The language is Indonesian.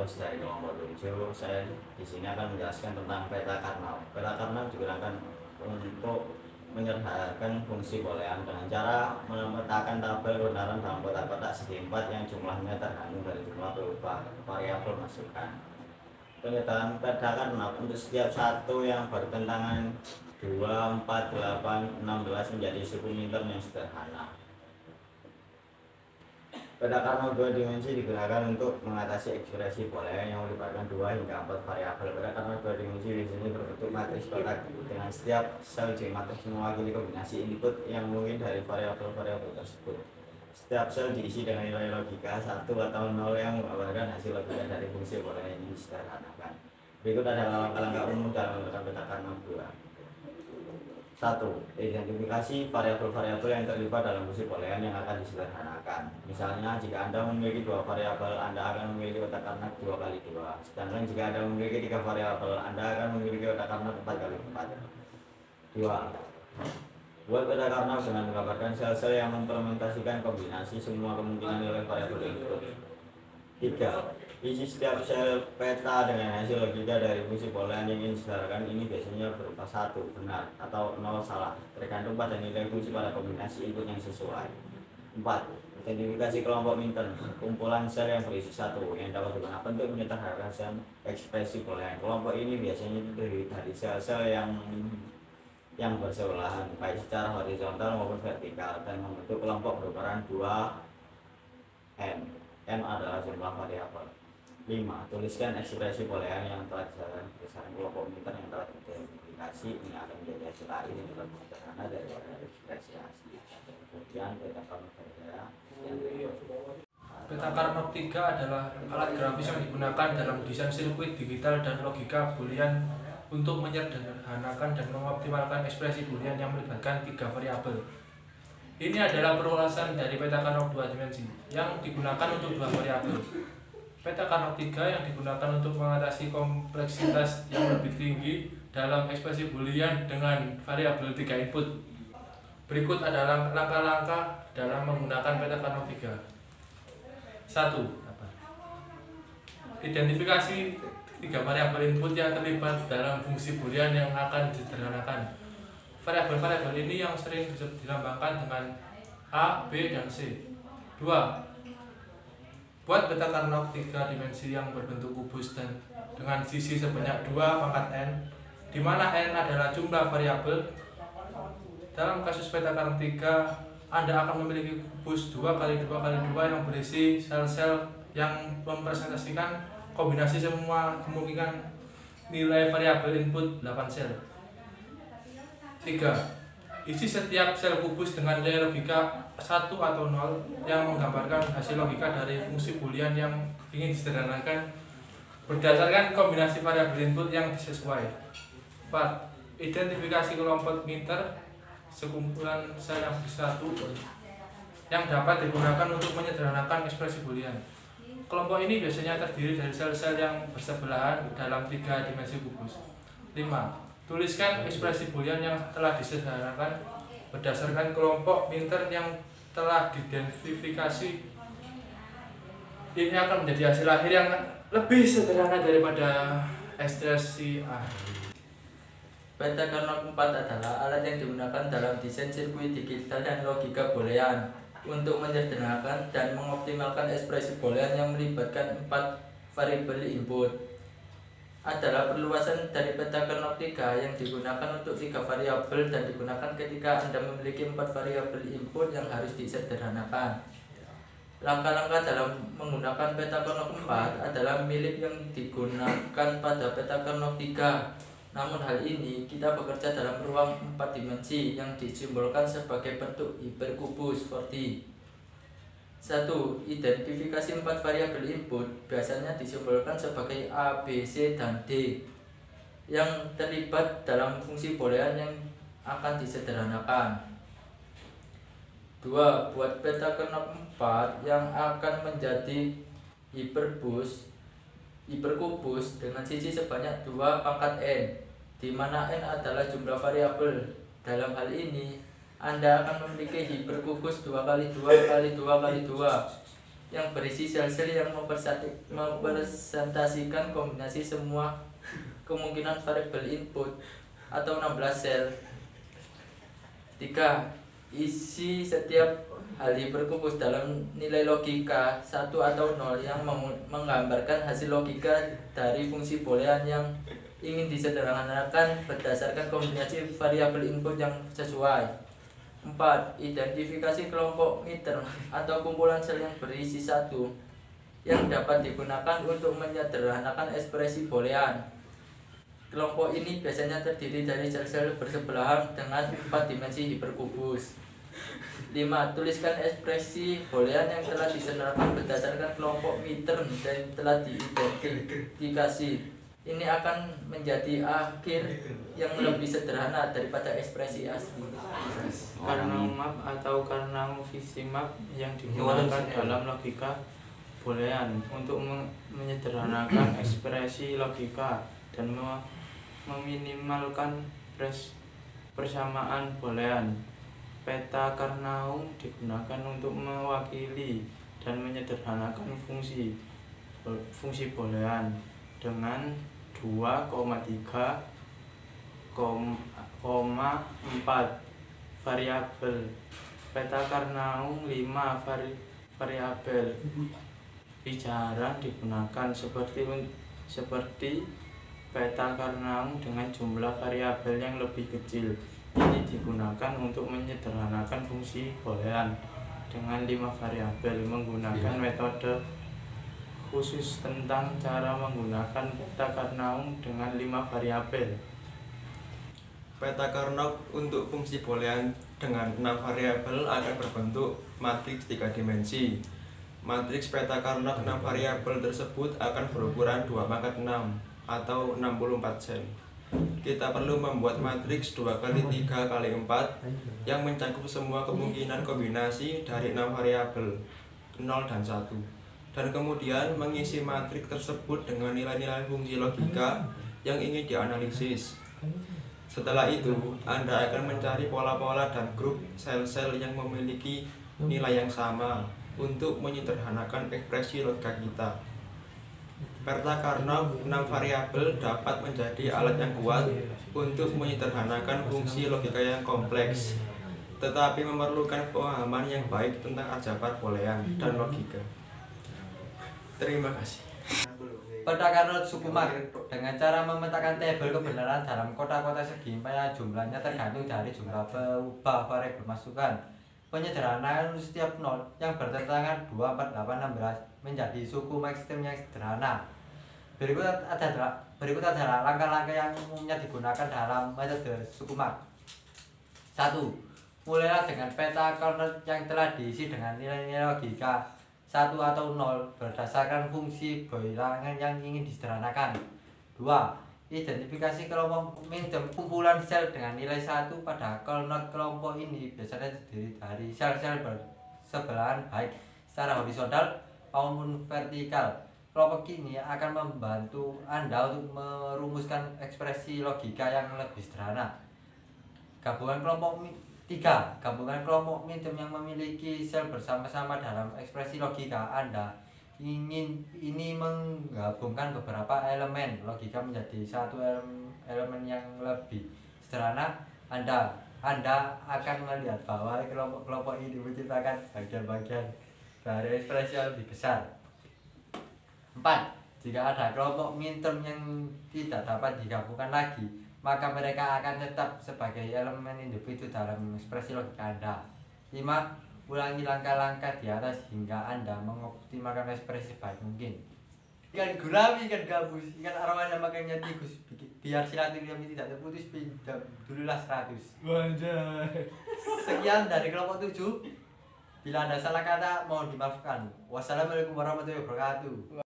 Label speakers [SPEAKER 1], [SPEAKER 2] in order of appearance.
[SPEAKER 1] rumus dari kelompok 7, saya di sini akan menjelaskan tentang peta Karnaugh. Peta Karnaugh digunakan untuk menyederhanakan fungsi boolean dengan cara memetakan tabel kebenaran dalam kotak-kotak segi 4 yang jumlahnya tergantung dari jumlah variabel masukan. Penyataan peta Karnaugh untuk setiap satu yang bertentangan 2, 4, 8, 16 menjadi suku minter yang sederhana. Peta Karnaugh 2 dimensi digunakan untuk mengatasi ekspresi boolean yang melibatkan 2 hingga 4 variabel. Peta Karnaugh 2 dimensi biasanya berbentuk matriks kotak dengan setiap sel di matriks mewakili kombinasi input yang mungkin dari variabel-variabel tersebut. Setiap sel diisi dengan nilai logika 1 atau 0 yang menggambarkan hasil logika dari fungsi boolean ini disederhanakan. Berikut adalah langkah-langkah umum dalam menggunakan peta Karnaugh 2. 1. Identifikasi variabel-variabel yang terlibat dalam fungsi boolean yang akan disederhanakan. Misalnya, jika Anda memiliki 2 variabel, Anda akan memiliki peta Karnaugh 2 kali 2. Sedangkan jika Anda memiliki 3 variabel, Anda akan memiliki peta Karnaugh 4 kali 4. 2. Buat peta Karnaugh dengan menggambarkan sel-sel yang mempermentasikan kombinasi semua kemungkinan nilai variabel input. 3. Isi setiap sel peta dengan hasil logika dari fungsi boolean yang ingin disederhanakan ini biasanya berupa 1 benar atau 0 salah, tergantung pada nilai fungsi pada kombinasi input yang sesuai. 4. Identifikasi kelompok minter, kumpulan sel yang berisi 1 yang dapat digunakan untuk menyederhanakan sel ekspresi boolean. Kelompok ini biasanya terdiri dari sel-sel yang bersebelahan baik secara horizontal maupun vertikal dan membentuk kelompok berukuran 2n. N adalah jumlah variabel. 5. Tuliskan ekspresi boolean yang telah dijelaskan berdasarkan kelompok minter yang telah diidentifikasi. Ini akan menjadi hasil akhir yang lebih sederhana daripada ekspresi asli. Kemudian peta Karnaugh yang
[SPEAKER 2] Peta Karnaugh 3 adalah alat grafis yang digunakan dalam desain sirkuit digital dan logika boolean untuk menyederhanakan dan mengoptimalkan ekspresi boolean yang melibatkan 3 variabel. Ini adalah perluasan dari peta Karnaugh 2 dimensi yang digunakan untuk 2 variabel. Peta Karnaugh 3 yang digunakan untuk mengatasi kompleksitas yang lebih tinggi dalam ekspresi boolean dengan variabel 3 input. Berikut adalah langkah-langkah dalam menggunakan peta Karnaugh 3. 1. Identifikasi 3 variabel input yang terlibat dalam fungsi boolean yang akan disederhanakan. Variabel-variabel ini yang sering dilambangkan dengan A, B, dan C. 2. Buat peta Karnaugh 3 dimensi yang berbentuk kubus dan dengan sisi sebanyak 2 pangkat n, di mana n adalah jumlah variabel. Dalam kasus peta Karnaugh 3, Anda akan memiliki kubus 2 kali 2 kali 2 yang berisi sel-sel yang mempresentasikan kombinasi semua kemungkinan nilai variabel input 8 sel. 3. Isi setiap sel kubus dengan nilai logika 1 atau 0 yang menggambarkan hasil logika dari fungsi boolean yang ingin disederhanakan berdasarkan kombinasi variabel input yang sesuai. 4. Identifikasi kelompok minter, sekumpulan sel yang bersatu yang dapat digunakan untuk menyederhanakan ekspresi boolean. Kelompok ini biasanya terdiri dari sel-sel yang bersebelahan dalam 3 dimensi kubus. 5. Tuliskan ekspresi boolean yang telah disederhanakan berdasarkan kelompok minter yang telah diidentifikasi. Ini akan menjadi hasil akhir yang lebih sederhana daripada ekspresi A.
[SPEAKER 3] Peta Karnaugh 4 adalah alat yang digunakan dalam desain sirkuit digital dan logika boolean untuk menyederhanakan dan mengoptimalkan ekspresi boolean yang melibatkan 4 variabel input. Adalah perluasan dari peta Karnaugh 3 yang digunakan untuk 3 variabel dan digunakan ketika Anda memiliki 4 variabel input yang harus disederhanakan. Langkah-langkah dalam menggunakan peta Karnaugh 4 adalah milik yang digunakan pada peta Karnaugh 3. Namun hal ini kita bekerja dalam ruang 4 dimensi yang disimbolkan sebagai bentuk hiperkubus seperti 1. Identifikasi 4 variabel input biasanya disimbolkan sebagai A, B, C, dan D yang terlibat dalam fungsi boolean yang akan disederhanakan. 2. Buat peta Karnaugh 4 yang akan menjadi hiperkubus dengan sisi sebanyak 2 pangkat n, di mana n adalah jumlah variabel. Dalam hal ini Anda akan memiliki hiperkubus 2 kali 2 kali 2 kali 2 yang berisi sel-sel yang mempresentasikan kombinasi semua kemungkinan variabel input atau 16 sel. 3. Isi setiap hal hiperkubus dalam nilai logika 1 atau 0 yang menggambarkan hasil logika dari fungsi boolean yang ingin disederhanakan berdasarkan kombinasi variabel input yang sesuai. 4. Identifikasi kelompok meter atau kumpulan sel yang berisi 1 yang dapat digunakan untuk menyederhanakan ekspresi boolean. Kelompok ini biasanya terdiri dari sel-sel bersebelahan dengan 4 dimensi hiperkubus. 5. Tuliskan ekspresi boolean yang telah disederhanakan berdasarkan kelompok meter dan telah diidentifikasi. Ini akan menjadi akhir yang lebih sederhana daripada ekspresi asli.
[SPEAKER 4] Karnaugh map atau Karnaugh Fishy map yang digunakan dalam logika boolean untuk menyederhanakan ekspresi logika dan meminimalkan persamaan boolean. Peta Karnaugh digunakan untuk mewakili dan menyederhanakan fungsi boolean dengan 2,3,4 variabel. Peta Karnaugh 5 variabel. Jarang digunakan seperti peta Karnaugh dengan jumlah variabel yang lebih kecil. Ini digunakan untuk menyederhanakan fungsi boolean dengan 5 variabel menggunakan metode khusus tentang cara menggunakan peta Karnaugh dengan 5 variabel.
[SPEAKER 5] Peta Karnaugh untuk fungsi boolean dengan 6 variabel akan berbentuk matriks 3 dimensi. Matriks peta Karnaugh 6 variabel tersebut akan berukuran 2/6 atau 64 sel. Kita perlu membuat matriks 2x3x4 yang mencakup semua kemungkinan kombinasi dari 6 variabel 0 dan 1. Dan kemudian mengisi matriks tersebut dengan nilai-nilai fungsi logika yang ingin dianalisis. Setelah itu, Anda akan mencari pola-pola dan grup sel-sel yang memiliki nilai yang sama untuk menyederhanakan ekspresi logika kita. Peta Karnaugh 6 variabel dapat menjadi alat yang kuat untuk menyederhanakan fungsi logika yang kompleks, tetapi memerlukan pemahaman yang baik tentang aljabar boolean dan logika. Terima kasih.
[SPEAKER 6] Peta Karnaugh suku mat dengan cara memetakan tabel kebenaran dalam kotak-kotak segi yang jumlahnya tergantung dari jumlah perubahan variabel masukan. Penyederhanaan setiap nol yang bertentangan 2, 4, 8, 16 menjadi suku maksimum yang sederhana. Berikut adalah langkah-langkah yang umumnya digunakan dalam metode suku mat. 1. Mulailah dengan peta Karnaugh yang telah diisi dengan nilai-nilai logika 1 atau 0 berdasarkan fungsi bilangan yang ingin disederhanakan. 2. Identifikasi kelompok minjem kumpulan sel dengan nilai 1 pada Karnaugh. Kelompok ini biasanya terdiri dari sel-sel bersebelahan baik secara horizontal maupun vertikal. Kelompok ini akan membantu Anda untuk merumuskan ekspresi logika yang lebih sederhana. Gabungan kelompok 3. Gabungan kelompok minjem yang memiliki sel bersama-sama dalam ekspresi logika Anda. Ini menggabungkan beberapa elemen logika menjadi satu elemen yang lebih sederhana. Anda akan melihat bahwa kelompok-kelompok ini menciptakan bagian-bagian dari ekspresi yang lebih besar. 4. Jika ada kelompok minjem yang tidak dapat digabungkan lagi, maka mereka akan tetap sebagai elemen individu dalam ekspresi logika Anda. 5. Ulangi langkah-langkah di atas hingga Anda mengoptimalkan ekspresi sebaik mungkin. Ikan gurami, ikan gabus, ikan arwana makanya tikus. Biar silaturahmi tidak terputus, pinjam dululah 100. Sekian dari kelompok 7. Bila ada salah kata, mohon dimaafkan. Wassalamualaikum warahmatullahi wabarakatuh.